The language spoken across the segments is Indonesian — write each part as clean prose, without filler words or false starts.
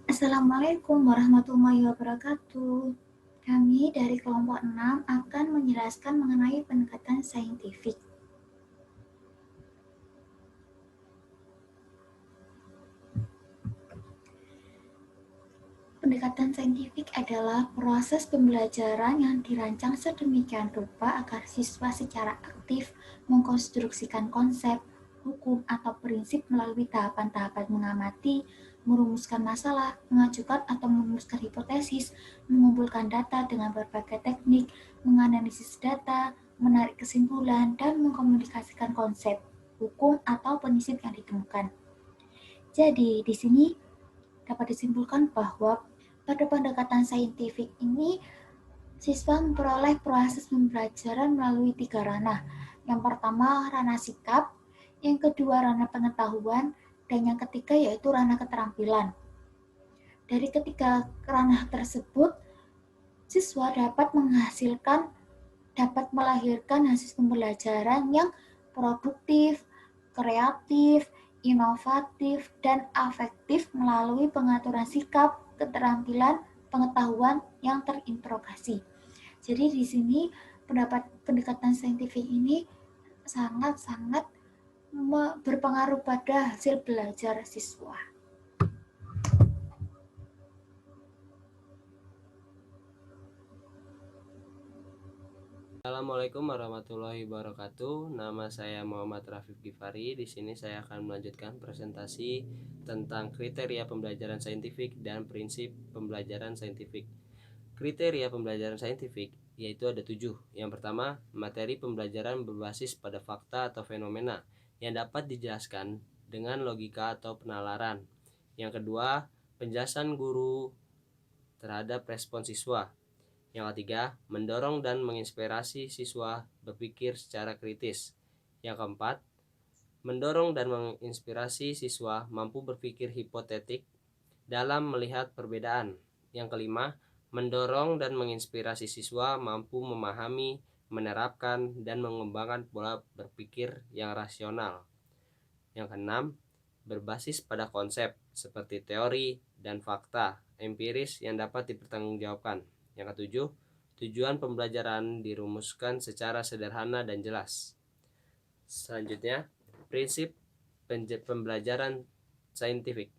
Assalamualaikum warahmatullahi wabarakatuh. Kami dari kelompok 6 akan menjelaskan mengenai pendekatan saintifik. Pendekatan saintifik adalah proses pembelajaran yang dirancang sedemikian rupa agar siswa secara aktif mengkonstruksikan konsep, hukum, atau prinsip melalui tahapan-tahapan mengamati, merumuskan masalah, mengajukan atau merumuskan hipotesis, mengumpulkan data dengan berbagai teknik, menganalisis data, menarik kesimpulan, dan mengkomunikasikan konsep, hukum, atau prinsip yang ditemukan. Jadi, di sini dapat disimpulkan bahwa pada pendekatan saintifik ini, siswa memperoleh proses pembelajaran melalui 3 ranah. Yang pertama, ranah sikap, yang kedua, ranah pengetahuan, dan yang ketiga yaitu ranah keterampilan. Dari ketiga ranah tersebut, siswa dapat melahirkan hasil pembelajaran yang produktif, kreatif, inovatif, dan afektif melalui pengaturan sikap, keterampilan, pengetahuan yang terinterogasi. Jadi di sini pendekatan saintifik ini sangat-sangat berpengaruh pada hasil belajar siswa. Assalamualaikum warahmatullahi wabarakatuh. Nama saya Muhammad Rafiq Gifari. Di sini saya akan melanjutkan presentasi tentang kriteria pembelajaran saintifik dan prinsip pembelajaran saintifik. Kriteria pembelajaran saintifik yaitu ada 7. Yang pertama, materi pembelajaran berbasis pada fakta atau fenomena yang dapat dijelaskan dengan logika atau penalaran. Yang kedua, penjelasan guru terhadap respon siswa. Yang ketiga, mendorong dan menginspirasi siswa berpikir secara kritis. Yang keempat, mendorong dan menginspirasi siswa mampu berpikir hipotetik dalam melihat perbedaan. Yang kelima, mendorong dan menginspirasi siswa mampu memahami, menerapkan, dan mengembangkan pola berpikir yang rasional. Yang keenam, berbasis pada konsep seperti teori dan fakta empiris yang dapat dipertanggungjawabkan. Yang ketujuh, tujuan pembelajaran dirumuskan secara sederhana dan jelas. Selanjutnya, prinsip pembelajaran saintifik.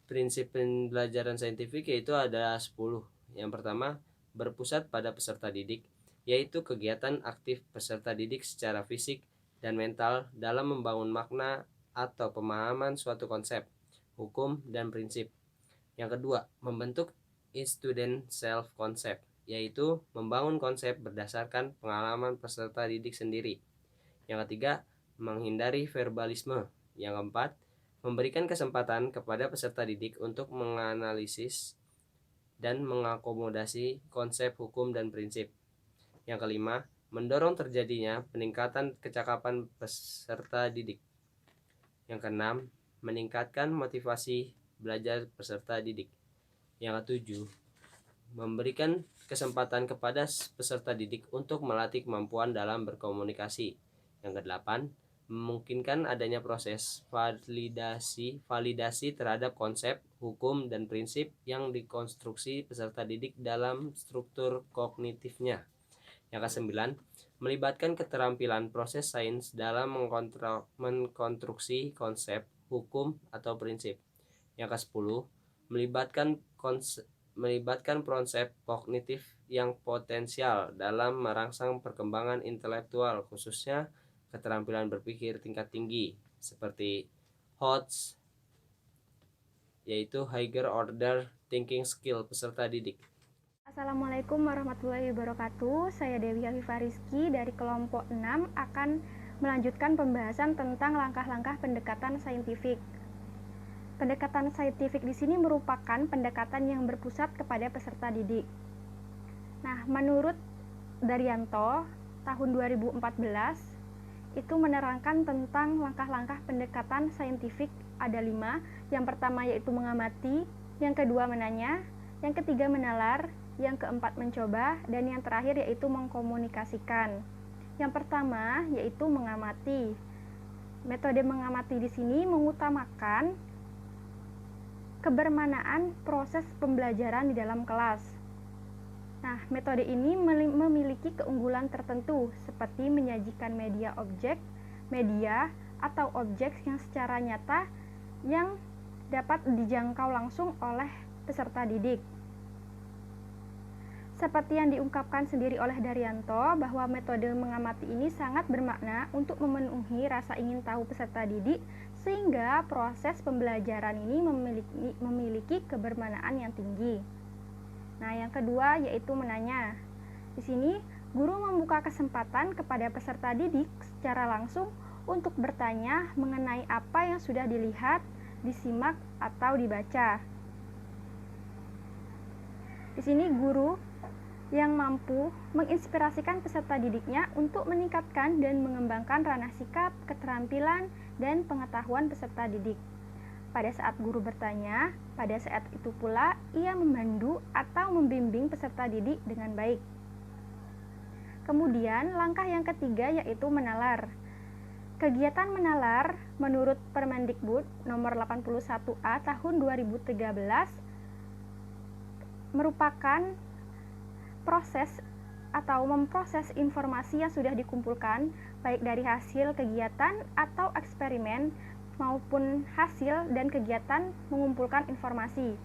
Prinsip pembelajaran saintifik yaitu ada 10. Yang pertama, berpusat pada peserta didik, yaitu kegiatan aktif peserta didik secara fisik dan mental dalam membangun makna atau pemahaman suatu konsep, hukum, dan prinsip. Yang kedua, membentuk student self concept, yaitu membangun konsep berdasarkan pengalaman peserta didik sendiri. Yang ketiga, menghindari verbalisme. Yang keempat, memberikan kesempatan kepada peserta didik untuk menganalisis dan mengakomodasi konsep hukum dan prinsip. Yang kelima, mendorong terjadinya peningkatan kecakapan peserta didik. Yang keenam, meningkatkan motivasi belajar peserta didik. Yang ketujuh, memberikan kesempatan kepada peserta didik untuk melatih kemampuan dalam berkomunikasi. Yang kedelapan, memungkinkan adanya proses validasi terhadap konsep, hukum, dan prinsip yang dikonstruksi peserta didik dalam struktur kognitifnya. Yang kesembilan, melibatkan keterampilan proses sains dalam mengkonstruksi konsep, hukum, atau prinsip. Yang kesepuluh, melibatkan konsep kognitif yang potensial dalam merangsang perkembangan intelektual, khususnya keterampilan berpikir tingkat tinggi seperti HOTS, yaitu Higher Order Thinking Skill peserta didik. Assalamualaikum warahmatullahi wabarakatuh. Saya Dewi Afifah Rizky dari kelompok 6 akan melanjutkan pembahasan tentang langkah-langkah pendekatan saintifik. Pendekatan saintifik di sini merupakan pendekatan yang berpusat kepada peserta didik. Nah, menurut Daryanto, tahun 2014 itu menerangkan tentang langkah-langkah pendekatan saintifik ada 5. Yang pertama yaitu mengamati, yang kedua menanya, yang ketiga menalar, yang keempat mencoba, dan yang terakhir yaitu mengkomunikasikan. Yang pertama yaitu mengamati. Metode mengamati di sini mengutamakan kebermanaan proses pembelajaran di dalam kelas. Nah, metode ini memiliki keunggulan tertentu seperti menyajikan media atau objek yang secara nyata yang dapat dijangkau langsung oleh peserta didik. Seperti yang diungkapkan sendiri oleh Daryanto, bahwa metode mengamati ini sangat bermakna untuk memenuhi rasa ingin tahu peserta didik, sehingga proses pembelajaran ini memiliki kebermanaan yang tinggi. Nah, yang kedua yaitu menanya. Di sini, guru membuka kesempatan kepada peserta didik secara langsung untuk bertanya mengenai apa yang sudah dilihat, disimak, atau dibaca. Di sini, guru yang mampu menginspirasikan peserta didiknya untuk meningkatkan dan mengembangkan ranah sikap, keterampilan, dan pengetahuan peserta didik. Pada saat guru bertanya, pada saat itu pula ia memandu atau membimbing peserta didik dengan baik. Kemudian, langkah yang ketiga yaitu menalar. Kegiatan menalar menurut Permendikbud nomor 81A tahun 2013 merupakan proses atau memproses informasi yang sudah dikumpulkan baik dari hasil kegiatan atau eksperimen maupun hasil dan kegiatan mengumpulkan informasi.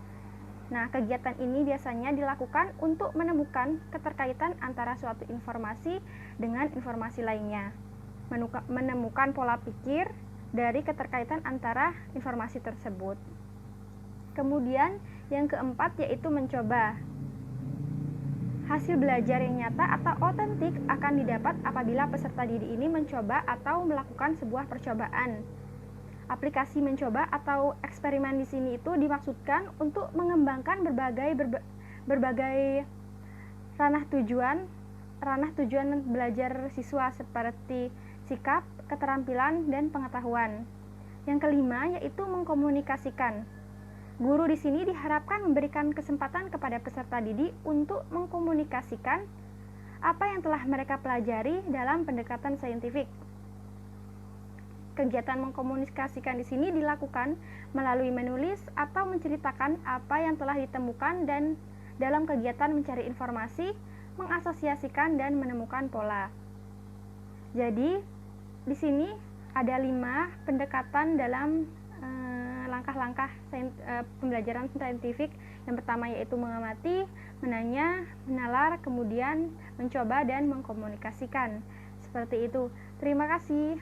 Nah, kegiatan ini biasanya dilakukan untuk menemukan keterkaitan antara suatu informasi dengan informasi lainnya, menemukan pola pikir dari keterkaitan antara informasi tersebut. Kemudian yang keempat yaitu mencoba. Hasil belajar yang nyata atau otentik akan didapat apabila peserta didik ini mencoba atau melakukan sebuah percobaan. Aplikasi mencoba atau eksperimen di sini itu dimaksudkan untuk mengembangkan berbagai ranah tujuan belajar siswa seperti sikap, keterampilan, dan pengetahuan. Yang kelima yaitu mengkomunikasikan. Guru di sini diharapkan memberikan kesempatan kepada peserta didik untuk mengkomunikasikan apa yang telah mereka pelajari dalam pendekatan saintifik. Kegiatan mengkomunikasikan di sini dilakukan melalui menulis atau menceritakan apa yang telah ditemukan dan dalam kegiatan mencari informasi, mengasosiasikan dan menemukan pola. Jadi, di sini ada 5 pendekatan dalam langkah-langkah pembelajaran saintifik. Yang pertama yaitu mengamati, menanya, menalar, kemudian mencoba dan mengkomunikasikan. Seperti itu. Terima kasih.